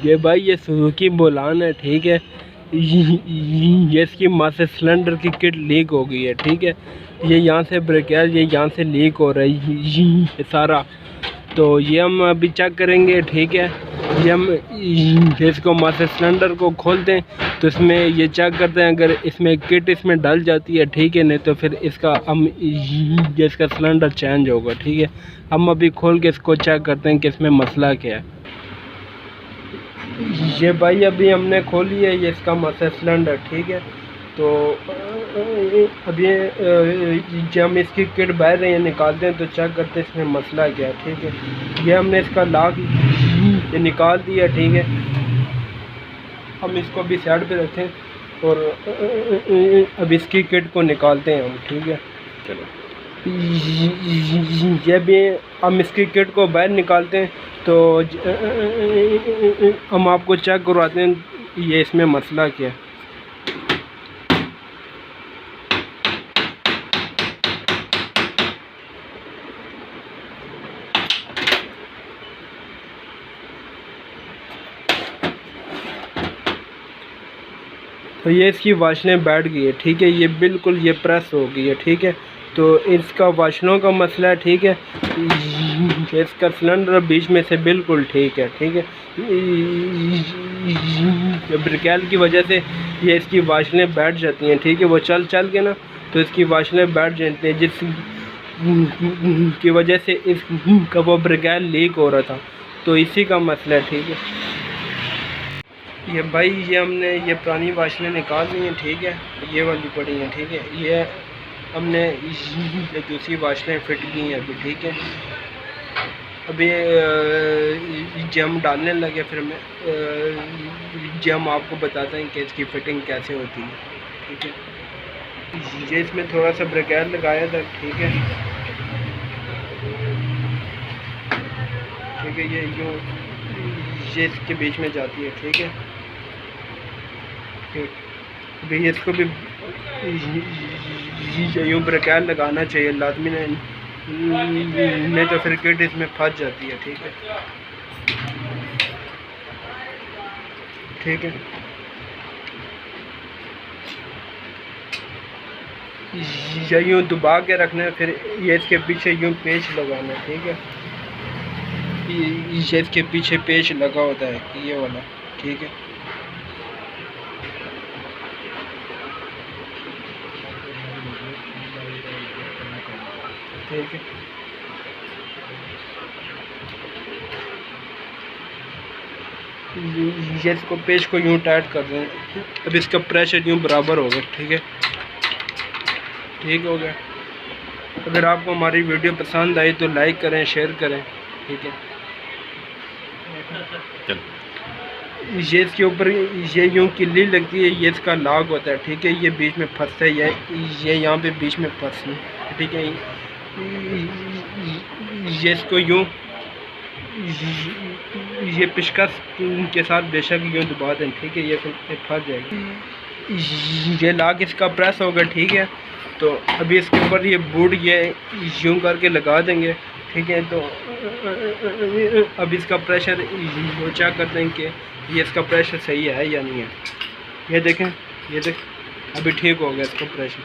ये भाई ये सुजुकी बोलान है, ठीक है। ये इसकी मास्टर सिलेंडर की किट लीक हो गई है, ठीक है। ये यहाँ से ब्रेकर ये यहाँ से लीक हो रहा है ये सारा। तो ये हम अभी चेक करेंगे, ठीक है। ये हम इसको मास्टर सिलेंडर को खोलते हैं तो इसमें ये चेक करते हैं, अगर इसमें किट इसमें डल जाती है, ठीक है। नहीं तो फिर इसका हम ये इसका सिलेंडर चेंज होगा, ठीक है। हम अभी खोल के इसको चेक करते हैं कि इसमें मसला क्या है। ये भाई अभी हमने खोली है ये इसका मास्टर सिलेंडर, ठीक है। तो अभी जब हम इसकी किट बाहर रहे हैं निकालते हैं तो चेक करते हैं इसमें मसला क्या है, ठीक है। ये हमने इसका लॉक ये निकाल दिया, ठीक है। हम इसको भी साइड पे रखें और अब इसकी किट को निकालते हैं हम, ठीक है। चलो ये भी हम इसकी किट को बाहर निकालते हैं तो हम आपको चेक करवाते हैं ये इसमें मसला क्या है। तो ये इसकी वाशलें बैठ गई है, ठीक है। ये बिल्कुल ये प्रेस हो गई है, ठीक है। तो इसका वाशलों का मसला है, ठीक है। इसका सिलेंडर बीच में से बिल्कुल ठीक है, ठीक है। ब्रिकेल की वजह से ये इसकी वाशलें बैठ जाती हैं, ठीक है। वो चल के ना तो इसकी वाशलें बैठ जाती हैं, जिस की वजह से इसका वो ब्रिकेल लीक हो रहा था। तो इसी का मसला है, ठीक है। ये भाई ये हमने ये पुरानी वाशलें निकाल ली हैं, ठीक है। ये वाली पड़ी हैं, ठीक है। ये हमने ये दूसरी वाशलें फिट की हैं अभी, ठीक है। अभी जब हम डालने लगे फिर मैं जब हम आपको बताते हैं कि इसकी फिटिंग कैसे होती है, ठीक है। ये इसमें थोड़ा सा ब्रेकर लगाया था, ठीक है, ठीक है। ये यूँ ये इसके बीच में जाती है, ठीक है। अभी इसको भी यूँ ब्रेकर लगाना चाहिए लाजमी, नहीं तो फिर किट इसमें फंस जाती है, ठीक है, ठीक है। ये यूँ दबा के रखना है, फिर ये इसके पीछे यूँ पेच लगाना है, ठीक है। ये इसके पीछे पेच लगा होता है ये वाला, ठीक है। ठीक है, ये इसको पेच को यूँ टाइट कर दें। अब इसका प्रेशर यूँ बराबर होगा, ठीक है, ठीक हो गया। अगर आपको हमारी वीडियो पसंद आई तो लाइक करें, शेयर करें, ठीक है। ये इसके ऊपर ये यूँ किल्ली लगती है, ये इसका लॉक होता है, ठीक है। ये बीच में फंसता है, ये यहाँ पे बीच में फंसती है, ठीक है। ये इसको यूँ ये पेचकस के साथ बेशक यूँ दबा दें, ठीक है। ये फंस जाएगी। ये लॉक इसका प्रेस होगा, ठीक है। तो अभी इसके ऊपर ये बूट ये यूँ करके लगा देंगे, ठीक है। तो अब इसका प्रेशर चेक करते हैं कि ये इसका प्रेशर सही है या नहीं है। ये देखें, ये देख अभी ठीक हो गया इसका प्रेशर।